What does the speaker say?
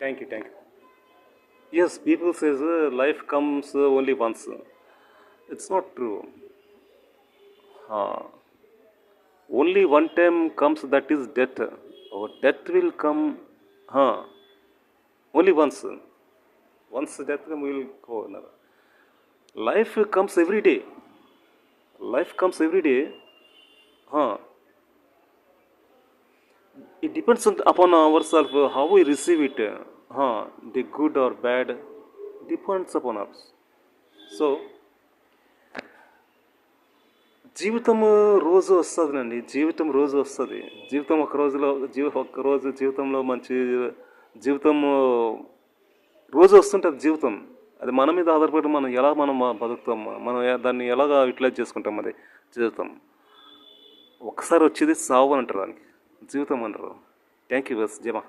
Thank you, thank you. Yes, people says life comes only once. It's not true. Uh, Only one time comes, that is death. Our death will come only once. Once death we will go another. Life comes every day. Life comes every day. Huh. It depends upon ourselves how we receive it. The good or bad depends upon us. So జీవితం రోజు వస్తుందండి. జీవితం రోజు వస్తుంది. జీవితం ఒక రోజులో ఒక్క రోజు జీవితంలో మంచి జీవితం రోజు వస్తుంటుంది జీవితం. అది మన మీద ఆధారపడి మనం ఎలా బతుకుతాం, మనం దాన్ని ఎలాగ యూటిలైజ్ చేసుకుంటాం. అది జీవితం ఒక్కసారి వచ్చేది సావు అని అంటారు, దానికి జీవితం అంటారు. థ్యాంక్ యూ బస్ జమా.